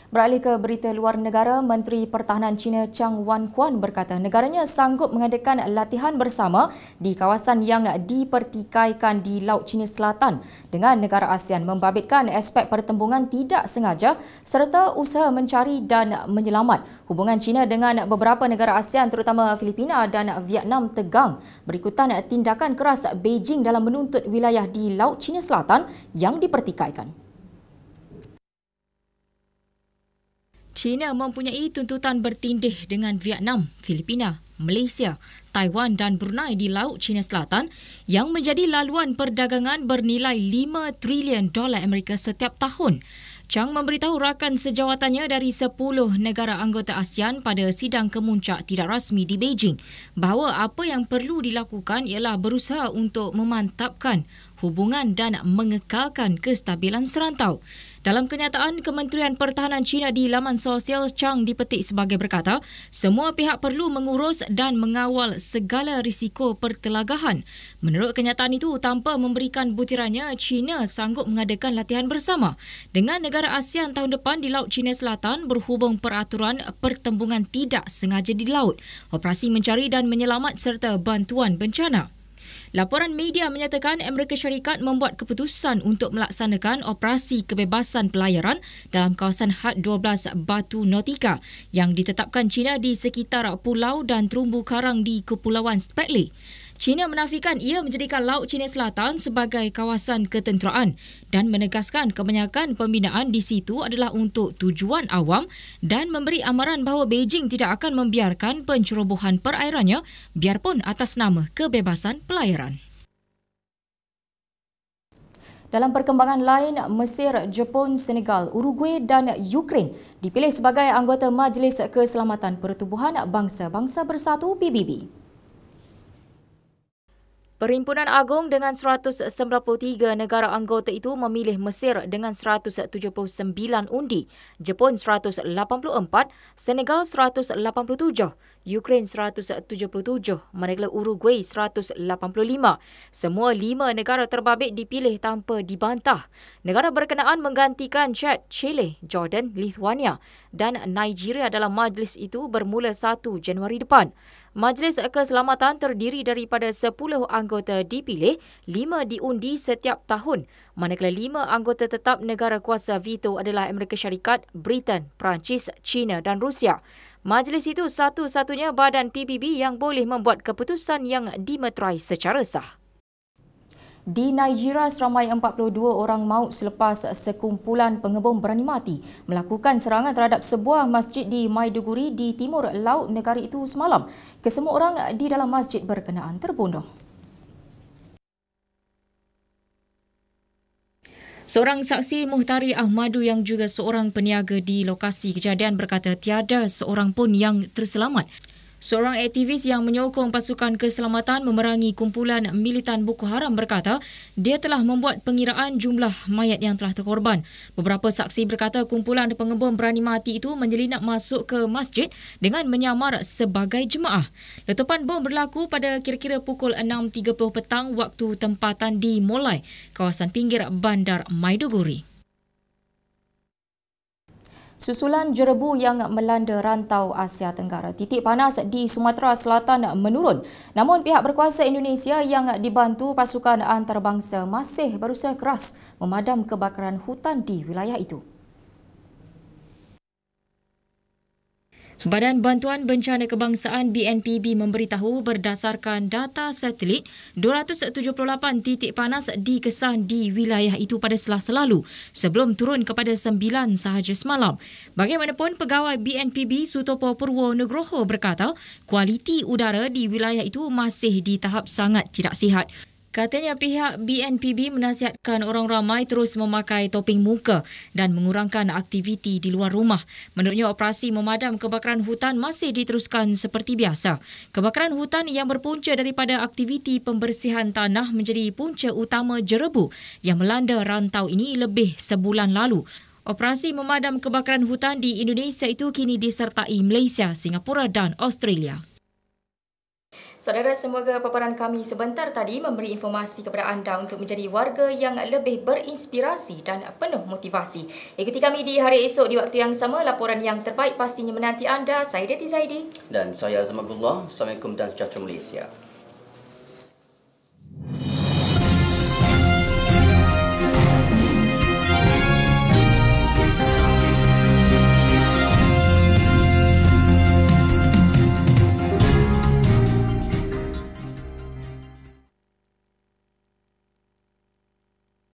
Beralih ke berita luar negara, Menteri Pertahanan China Chang Wan-kuan berkata negaranya sanggup mengadakan latihan bersama di kawasan yang dipertikaikan di Laut China Selatan dengan negara ASEAN membabitkan aspek pertembungan tidak sengaja serta usaha mencari dan menyelamat. Hubungan China dengan beberapa negara ASEAN terutama Filipina dan Vietnam tegang berikutan tindakan keras Beijing dalam menuntut wilayah di Laut China Selatan yang dipertikaikan. China mempunyai tuntutan bertindih dengan Vietnam, Filipina, Malaysia, Taiwan dan Brunei di Laut China Selatan yang menjadi laluan perdagangan bernilai $5 trilion Amerika setiap tahun. Chang memberitahu rakan sejawatannya dari 10 negara anggota ASEAN pada sidang kemuncak tidak rasmi di Beijing bahawa apa yang perlu dilakukan ialah berusaha untuk memantapkan hubungan dan mengekalkan kestabilan serantau. Dalam kenyataan Kementerian Pertahanan China di laman sosial, Chang dipetik sebagai berkata, semua pihak perlu mengurus dan mengawal segala risiko pertelagahan. Menurut kenyataan itu, tanpa memberikan butirannya, China sanggup mengadakan latihan bersama dengan negara ASEAN tahun depan di Laut China Selatan berhubung peraturan pertembungan tidak sengaja di laut, operasi mencari dan menyelamat serta bantuan bencana. Laporan media menyatakan Amerika Syarikat membuat keputusan untuk melaksanakan operasi kebebasan pelayaran dalam kawasan Had 12 Batu Nautika yang ditetapkan China di sekitar pulau dan terumbu karang di Kepulauan Spratly. China menafikan ia menjadikan Laut China Selatan sebagai kawasan ketenteraan dan menegaskan kebanyakan pembinaan di situ adalah untuk tujuan awam dan memberi amaran bahawa Beijing tidak akan membiarkan pencerobohan perairannya biarpun atas nama kebebasan pelayaran. Dalam perkembangan lain, Mesir, Jepun, Senegal, Uruguay dan Ukraine dipilih sebagai anggota Majlis Keselamatan Pertubuhan Bangsa-Bangsa Bersatu PBB. Perhimpunan Agung dengan 193 negara anggota itu memilih Mesir dengan 179 undi, Jepun 184, Senegal 187, Ukraine 177, manakala Uruguay 185. Semua 5 negara terbabit dipilih tanpa dibantah. Negara berkenaan menggantikan Chad, Chile, Jordan, Lithuania dan Nigeria dalam majlis itu bermula 1 Januari depan. Majlis Keselamatan terdiri daripada 10 anggota dipilih, 5 diundi setiap tahun. Manakala 5 anggota tetap negara kuasa veto adalah Amerika Syarikat, Britain, Perancis, China dan Rusia. Majlis itu satu-satunya badan PBB yang boleh membuat keputusan yang dimeterai secara sah. Di Nigeria, seramai 42 orang maut selepas sekumpulan pengebom berani mati melakukan serangan terhadap sebuah masjid di Maiduguri di timur laut negara itu semalam. Kesemua orang di dalam masjid berkenaan terbunuh. Seorang saksi Muhtari Ahmadu yang juga seorang peniaga di lokasi kejadian berkata tiada seorang pun yang terselamat. Seorang aktivis yang menyokong pasukan keselamatan memerangi kumpulan militan Boko Haram berkata dia telah membuat pengiraan jumlah mayat yang telah terkorban. Beberapa saksi berkata kumpulan pengebom berani mati itu menyelinap masuk ke masjid dengan menyamar sebagai jemaah. Letupan bom berlaku pada kira-kira pukul 6.30 petang waktu tempatan di Molai, kawasan pinggir bandar Maiduguri. Susulan jerebu yang melanda rantau Asia Tenggara, titik panas di Sumatera Selatan menurun. Namun pihak berkuasa Indonesia yang dibantu pasukan antarabangsa masih berusaha keras memadam kebakaran hutan di wilayah itu. Badan Bantuan Bencana Kebangsaan BNPB memberitahu berdasarkan data satelit, 278 titik panas dikesan di wilayah itu pada Selasa lalu sebelum turun kepada 9 sahaja semalam. Bagaimanapun, pegawai BNPB Sutopo Purwo Nugroho berkata kualiti udara di wilayah itu masih di tahap sangat tidak sihat. Katanya pihak BNPB menasihatkan orang ramai terus memakai topeng muka dan mengurangkan aktiviti di luar rumah. Menurutnya, operasi memadam kebakaran hutan masih diteruskan seperti biasa. Kebakaran hutan yang berpunca daripada aktiviti pembersihan tanah menjadi punca utama jerebu yang melanda rantau ini lebih sebulan lalu. Operasi memadam kebakaran hutan di Indonesia itu kini disertai Malaysia, Singapura dan Australia. Saudara, semoga paparan kami sebentar tadi memberi informasi kepada anda untuk menjadi warga yang lebih berinspirasi dan penuh motivasi. Ikuti kami di hari esok di waktu yang sama. Laporan yang terbaik pastinya menanti anda. Saya Deti Zaidi. Dan saya Azam Abdullah. Assalamualaikum dan sejahtera Malaysia.